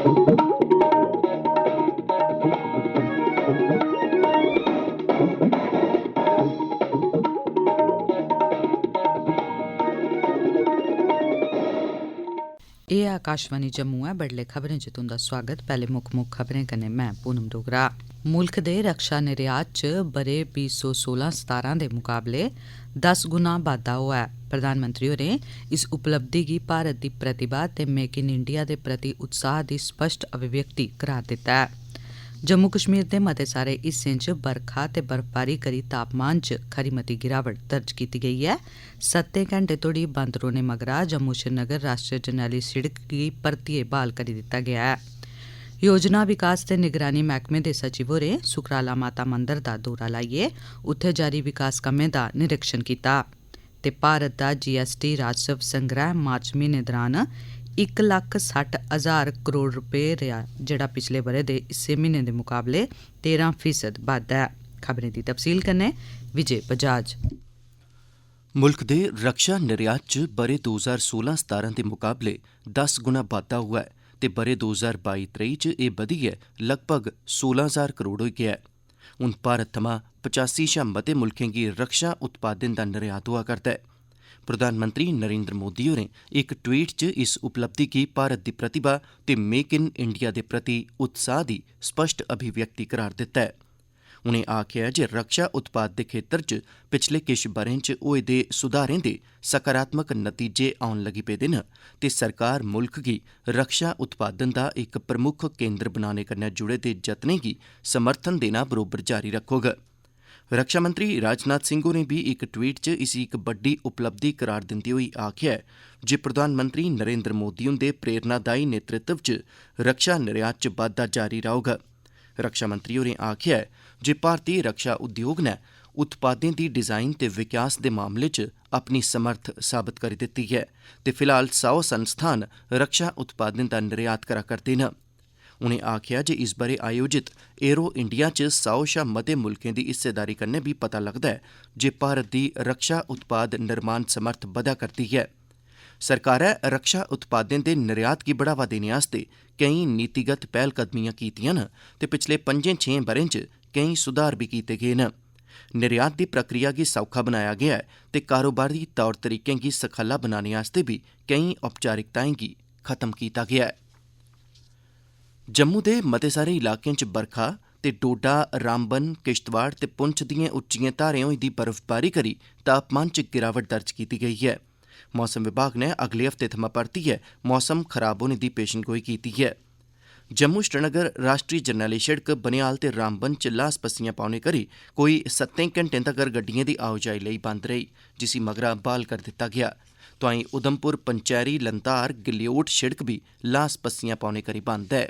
एह् आकाशवाणी जम्मू ऐ। बडले खबरें च तुंदा स्वागत। पैह्ले मुक्ख खबरें कन्नै मैं पूनम डोगरा। मुल्ख दे रक्षा निर्यात च ब'रे 2016-17 दे मुकाबले 10 गुना बाद्दा होआ ऐ। प्रधानमंत्री होरें इस उपलब्धि गी भारत दी प्रतिभा ते मेक इन इंडिया दे प्रति उत्साह दी स्पष्ट अभिव्यक्ति करार दित्ता ऐ। जम्मू कश्मीर दे मते सारे हिस्सें च बरखा ते बर्फबारी करी तापमान च खरी मती गिरावट दर्ज कीती गेई ऐ। 7 घैंटे तोड़ी बंद रौह्ने मगरा जम्मू श्रीनगर राष्ट्रीय जरनैली सिड़क गी परतियै ब्हाल करी दित्ता गेआ ऐ। योजना विकास ते निगरानी मैह्कमे दे सचिव होरें सुकराला माता मंदर दा दौरा लाइयै उत्थै जारी विकास कम्में दा निरीक्षण कीता ते भारत दा GST राजस्व संग्रह मार्च म्हीने दौरान 1,60,000 करोड़ रपेऽ रेहा, जेह्ड़ा पिछले ब'रे दे इस्सै म्हीने दे मुकाबले 13% बद्ध ऐ। खबरें दी तफसील कन्नै विजय बजाज। मुल्ख दे रक्षा निर्यात च ब'रे 2016-17 दे मुकाबले 10 गुना बाद्दा होआ ऐ ते ब'रे 2022-23 च एह् बधियै लगभग 16,000 करोड़ होई गेआ ऐ। हून भारत थमां 85 शा मते मुल्खें गी रक्षा उत्पादें दा निर्यात होआ करदा ऐ। प्रधानमंत्री नरेंद्र मोदी होरें इक ट्वीट च इस उपलब्धि गी भारत दी प्रतिभा ते मेक इन इंडिया दे प्रति उत्साह दी स्पष्ट अभिव्यक्ति करार दित्ता ऐ। उनें आखेआ जे रक्षा उत्पाद दे खेत्तर च पिछले किश ब'रें च होए दे सुधारें दे सकारात्मक नतीजे औन लगी पेदे न ते सरकार मुल्ख गी रक्षा उत्पादन दा इक प्रमुख केंद्र बनाने कन्नै जुड़े दे जतनें गी समर्थन देना बरोबर जारी रक्खोग। रक्षा मंत्री राजनाथ सिंह होरें बी इक ट्वीट च इसी इक बड्डी उपलब्धि करार दिंदे होई आखेआ ऐ जे प्रधानमंत्री नरेंद्र मोदी हुंदे प्रेरणादायी नेतृत्व च रक्षा निर्यात च बाद्दा जारी रौह्ग। रक्षा मंत्री होरें आखेआ ऐ जे भारतीय रक्षा उद्योग नै उत्पादें दी डिजाइन ते विकास दे मामले च अपनी समर्थ साबत करी दित्ती ऐ ते फिलहाल 100 संस्थान रक्षा उत्पादें दा निर्यात करा करदे न। उनें आखेआ जे इस ब'रे आयोजित एरो इंडिया च 100 शा मते मुल्खें दी हिस्सेदारी कन्नै बी पता लगदा ऐ जे भारत दी रक्षा उत्पाद निर्माण समर्थ बधा करदी ऐ। सरकारै रक्षा उत्पादें दे निर्यात गी बढ़ावा देने आस्तै केईं नीतिगत पैह्लकदमियां कीतियां न ते पिछले 5-6 ब'रें च केईं सुधार बी कीते गे न। निर्यात दी प्रक्रिया गी सौखा बनाया गेआ ऐ ते कारोबारी तौर तरीकें गी सखल्ला बनाने आस्तै बी केईं औपचारिकताएं गी खत्म कीता गेआ ऐ। जम्मू दे मते सारे इलाकें च बरखा ते डोडा, रामबन, किश्तवाड़ ते पुंछ दिएं उच्चिएं धारें होई दी बर्फबारी करी तापमान च गिरावट दर्ज कीती गेई ऐ। मौसम विभाग नै अगले हफ्ते थमां परतियै मौसम खराब होने दी पेशनगोई कीती ऐ। जम्मू श्रीनगर राष्ट्री जरनैली सिड़क बनिहाल ते रामबन च ल्हास पस्सियां पौने करी कोई 7 घैंटें तगर गड्डिएं दी आओजाई लेई बंद रेही, जिसी मगरा ब्हाल करी दित्ता गेआ। तोआईं उधमपुर पंचैरी लंतार गलियोट सिड़क बी ल्हास पस्सियां पौने करी बंद ऐ।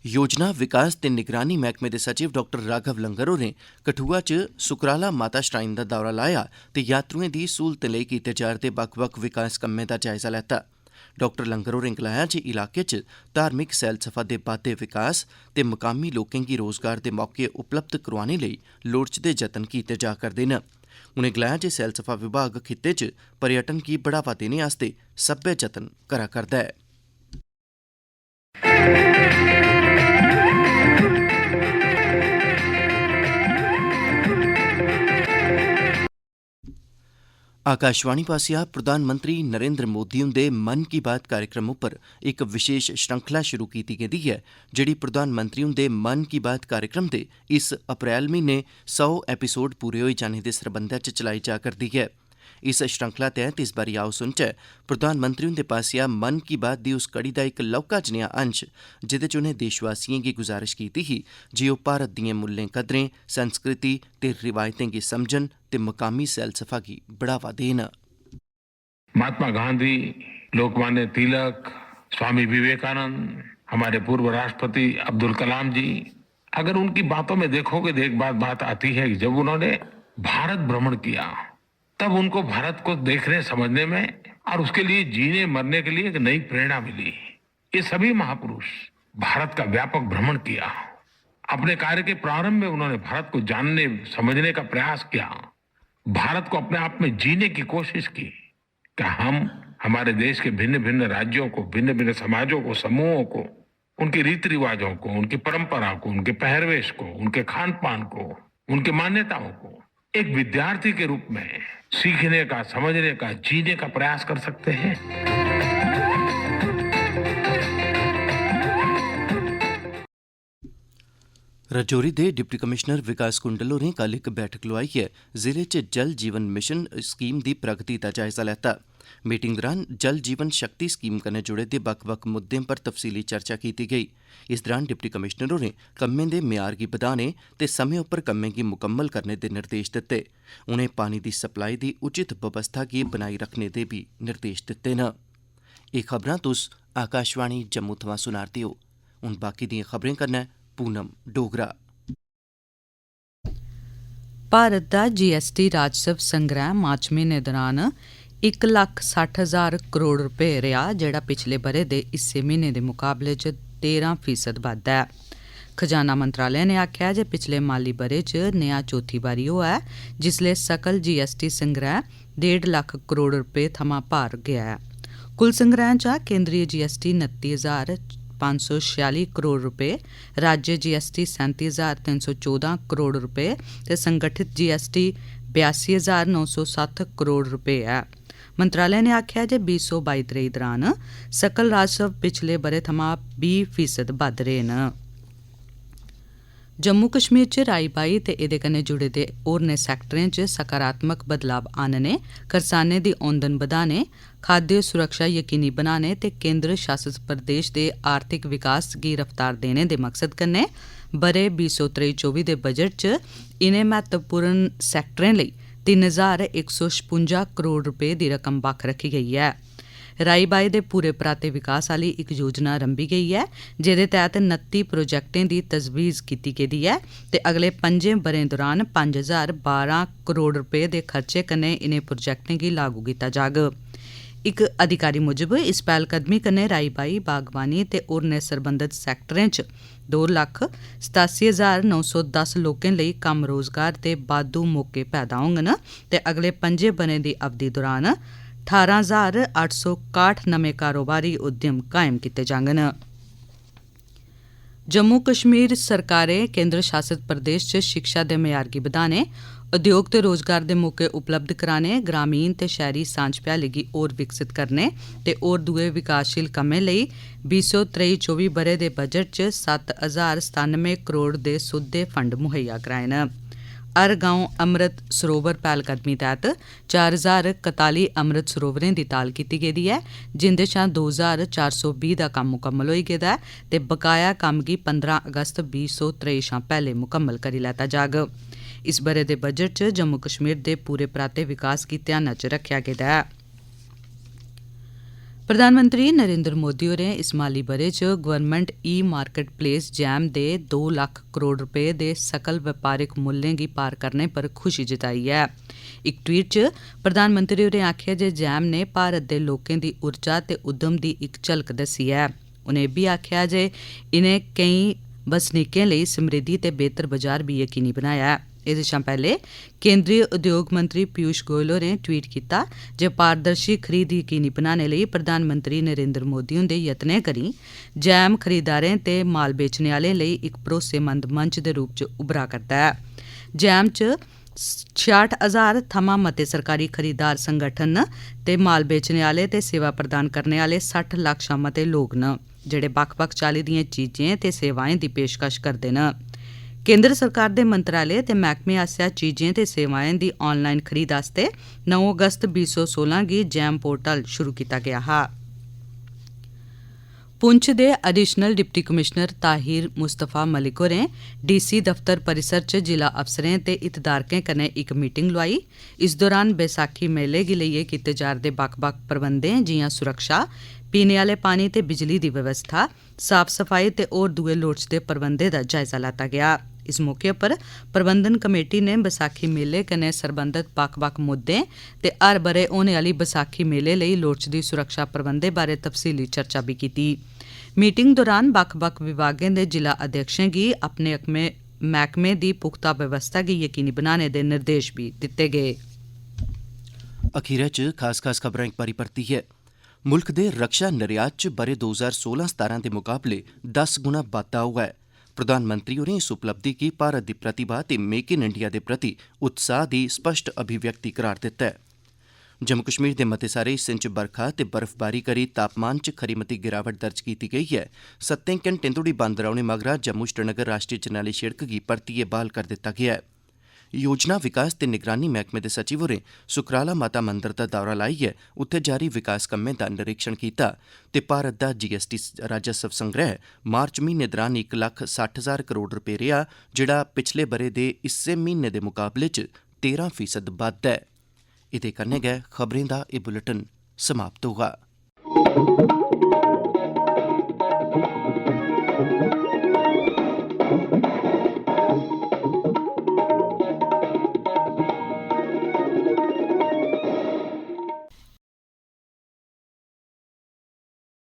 योजना विकास ते निगरानी मैह्कमे दे सचिव डॉ राघव लंगर होरें कठुआ च सुकराला माता श्राइन दा दौरा लाया ते यात्रुएं दी स्हूलतें लेई कीते जा'रदे बक्ख-बक्ख विकास कम्में दा जायजा लैता। डॉ लंगर होरें गलाया जे इलाके च धार्मिक सैलसफा दे बाद्दे विकास ते मकामी लोकें गी रोजगार दे मौके उपलब्ध करोआने लेई लोड़चदे जतन कीते जा करदे न। उनें गलाया जे सैलसफा विभाग खित्ते च पर्यटन गी बढ़ावा देने आस्तै सब्बै जतन करा करदा ऐ। आकाशवाणी पासेआ प्रधानमंत्री नरेंद्र मोदी हुंदे मन की बात कार्यक्रम उप्पर इक विशेष श्रृंखला शुरू कीती गेदी ऐ, जेह्ड़ी प्रधानमंत्री हुंदे मन की बात कार्यक्रम दे इस अप्रैल म्हीने 100 एपिसोड पूरे होई जाने दे सरबंधै च चलाई जा करदी ऐ। इस श्रृंखला तैह्त इस बारी आओ सुनचै प्रधानमंत्री हुंदे पासेआ मन की बात दी उस कड़ी दा इक लौह्का जनेहा अंश जेह्दे च उनें देशवासियें गी गुजारिश कीती ही जे ओह् भारत दिएं मुल्लें कदरें, संस्कृति ते रिवायतें गी समझन ते मकामी सैलसफा गी बढ़ावा देन। महात्मा गांधी, लोकमान्य तिलक, स्वामी विवेकानंद, हमारे पूर्व राष्ट्रपति अब्दुल कलाम जी, अगर उनकी बातों में देखोगे तो एक बात आती है कि जब उन्होंने भारत भ्रमण किया तब उनको भारत को देखने समझने में और उसके लिए जीने मरने के लिए एक नई प्रेरणा मिली। ये सभी महापुरुष भारत का व्यापक भ्रमण किया। अपने कार्य के प्रारंभ में उन्होंने भारत को जानने समझने का प्रयास किया, भारत को अपने आप में जीने की कोशिश की। क्या हम हमारे देश के भिन्न भिन्न राज्यों को, भिन्न भिन्न समाजों को, समूहों को, उनके रीति रिवाजों को, उनकी परंपरा को, उनके पहरवेश को, उनके खान पान को, उनके मान्यताओं को एक विद्यार्थी के रूप में सीखने का, समझने का, जीने का प्रयास कर सकते हैं। राजौरी दे डिप्टी कमिश्नर विकास कुंडल होरें कल इक बैठक लोआई है जिले च जल जीवन मिशन स्कीम दी प्रगति दा जायजा लैता। मीटिंग दौरान जल जीवन शक्ति स्कीम कन्नै जुड़े दे बक्ख-बक्ख मुद्दें पर तफसीली चर्चा कीती गेई। इस दौरान डिप्टी कमिश्नर होरें कम्में दे म्यार गी बधाने ते समें उप्पर कम्में गी मुकम्मल करने दे निर्देश दित्ते। उनें पानी दी सप्लाई दी उचित बवस्था गी बनाई रखने दे बी निर्देश दित्ते न। एह् खबरां तुस आकाशवाणी जम्मू थमां सुना'रदे ओ। हुण बाकी दियें खबरें कन्नै पूनम डोगरा। भारत दा जीएसटी राजस्व संग्रह मार्च म्हीने दौरान 1,60,000 करोड़ रुपए रेहा, जेह्ड़ा पिछले ब'रे दे इस्सै म्हीने दे मुकाबले च 13% बद्ध ऐ। खजाना मंत्रालय ने आखेआ जे पिछले माली ब'रे च नेहा चौथी बारी होआ ऐ जिसलै सकल जीएसटी संग्रह 1.5 लक्ख करोड़ रुपए थमां पार गेआ है। कुल संग्रह चा केंद्रीय जीएसटी 29,546 करोड़ रुपए, राज्य जीएसटी 37,314 करोड़ रुपए ते संगठित जीएसटी 82,907 करोड़ रुपए है। मंत्रालय ने आखेआ जे 2022-23 दौरान सकल राजस्व पिछले ब'रे थमां 20% बद्ध रेह् न। जम्मू कश्मीर च राई बाई ते एह्दे कन्नै जुड़े दे होरनें सैक्टरें च सकारात्मक बदलाव आनने, करसानें दी औंदन बधाने, खाद्य सुरक्षा यकीनी बनाने ते केंद्र शासित प्रदेश दे आर्थिक विकास गी रफ्तार देने दे मकसद कन्नै ब'रे 2023-24 दे बजट च इनें महत्वपूर्ण सैक्टरें लेई 3,156 करोड़ रुपए दी रकम बक्ख रखी गेई ऐ। राई बाई दे पूरे पराते विकास आह्ली इक योजना रंभी गेई ऐ जेह्दे तैह्त 29 प्रोजैक्टें दी तजवीज़ कीती गेदी ऐ ते अगले 5 ब'रें दौरान 5,012 करोड़ रुपए दे खर्चे कन्नै इनें प्रोजैक्टें गी लागू कीता जाग। इक अधिकारी मुजब इस पैह्लकदमी कन्नै राई बाई, बागवानी ते होरनें सरबंधत सैक्टरें च 2,87,910 लोकें लेई कम्म रोजगार ते बाद्धू मौके पैदा होङन ते अगले 5 ब'रें दी अवधि दौरान 18,861 नमें कारोबारी उद्यम कायम कीते जाङन। जम्मू कश्मीर सरकारें केंद्र शासित प्रदेश च शिक्षा दे म्यार गी बधाने, उद्योग ते रोजगार दे मौके उपलब्ध कराने, ग्रामीण ते शैह्री सांझ भ्याली गी होर विकसित करने ते होर दुए विकासशील कम्में लेई 2023-24 ब'रे दे बजट च 7,097 करोड़ दे सुद्दे फंड मुहैया कराए न। हर गांव अमृत सरोवर पैह्लकदमी तैह्त 4,041 अमृत सरोवरें दी ताल कीती गेदी ऐ, जिंदे शा 2,420 दा कम्म मुकम्मल होई गेदा ऐ ते बकाया कम्म गी 15 अगस्त 2023 शा पैह्ले मुकम्मल करी लैता जाग। इस ब'रे दे बजट च जम्मू कश्मीर दे पूरे पराते विकास गी ध्याना च रक्खेआ गेदा ऐ। प्रधानमंत्री नरेंद्र मोदी होरें इस माली ब'रे च government e market place jam दे 2 लक्ख करोड़ रुपए दे सकल व्यापारिक मुल्लें गी पार करने पर खुशी जताई ऐ। इक ट्वीट च प्रधानमंत्री होरें आखेआ जे जैम ने भारत दे लोकें दी ऊर्जा ते उद्यम दी इक झलक दस्सी ऐ। उनें इब्बी आखेआ जे इनें केईं बसनीकें लेई समृद्धि ते बेहतर बाजार भी यकीनी बनाया ऐ। एह्दे शा पैह्ले केंद्रीय उद्योग मंत्री पीयूष गोयल होरें ट्वीट कीता जे पारदर्शी खरीद यकीनी बनाने लेई प्रधानमंत्री नरेंद्र मोदी हुंदे यत्नें करी जैम खरीदारें ते माल बेचने आह्लें लेई इक भरोसेमंद मंच दे रूप च उभरा करदा ऐ। जैम च 66,000 थमां मते सरकारी खरीदार संगठन न ते माल बेचने आह्ले ते सेवा प्रदान करने आह्ले 60 लक्ख शा मते लोक न जेह्ड़े बक्ख-बक्ख चाल्ली दियें चीजें ते सेवाएं दी पेशकश करदे न। केंद्र सरकार दे मंत्रालय ते मैह्कमे आसेआ चीजें ते सेवाएं दी ऑनलाइन खरीद आस्तै 9 अगस्त 2016 गी जैम पोर्टल शुरू कीता गेआ हा। पुंछ दे additional deputy commissioner Tahir Mustafa Malik होरें डीसी दफ्तर परिसर च जिला अफसरें ते हितधारकें कन्नै इक मीटिंग लोआई। इस दौरान बैसाखी मेले गी लेइयै कीते जा'रदे बक्ख-बक्ख प्रबंधें जि'यां सुरक्षा, पीने आह्ले पानी ते बिजली दी व्यवस्था, साफ सफाई ते होर दुए लोड़चदे प्रबंधें दा जायजा लैता गेआ। इस मौके पर प्रबंधन कमेटी ने बैसाखी मेले कन्नै सरबंधत बक्ख-बक्ख मुद्दें ते हर ब'रे होने आह्ली बैसाखी मेले लेई लोड़चदी सुरक्षा प्रबंधें बारै तफसीली चर्चा भी कीती। मीटिंग दौरान बक्ख-बक्ख विभागें दे जिला अध्यक्षें गी अपने मैह्कमे दी पुख्ता व्यवस्था गी यकीनी बनाने दे निर्देश भी दित्ते गे। अखीरै च खास खबरां इक बारी परतियै मुल्क दे रक्षा निर्यात च ब'रे 2016-17 दे मुकाबले 10 गुना बाद्धा होआ ऐ। प्रधानमंत्री होरें इस उपलब्धि गी भारत दी प्रतिभा ते मेक इन इंडिया दे प्रति उत्साह दी स्पष्ट अभिव्यक्ति करार दित्ता ऐ। जम्मू कश्मीर दे मते सारे हिस्सें च बरखा ते बर्फबारी करी तापमान च खरी मती गिरावट दर्ज कीती गेई ऐ। 7 घैंटें तोड़ी बंद रौह्ने मगरा जम्मू श्रीनगर राष्ट्रीय जरनैली शिड़क गी परतियै बहाल करी दित्ता गेआ ऐ। योजना विकास ते निगरानी मैह्कमे दे सचिव होरें सुकराला माता मंदर दा दौरा लाइयै उत्थै जारी विकास कम्में दा निरीक्षण कीता ते भारत दा जीएसटी राजस्व संग्रह मार्च म्हीने दरान 1,60,000 करोड़ रपेऽ रेहा, जेह्ड़ा पिछले ब'रे दे इस्सै म्हीने दे मुकाबले च 13% बद्ध ऐ। एह्दे कन्नै गै खबरें दा एह् बुलेटिन समाप्त होआ।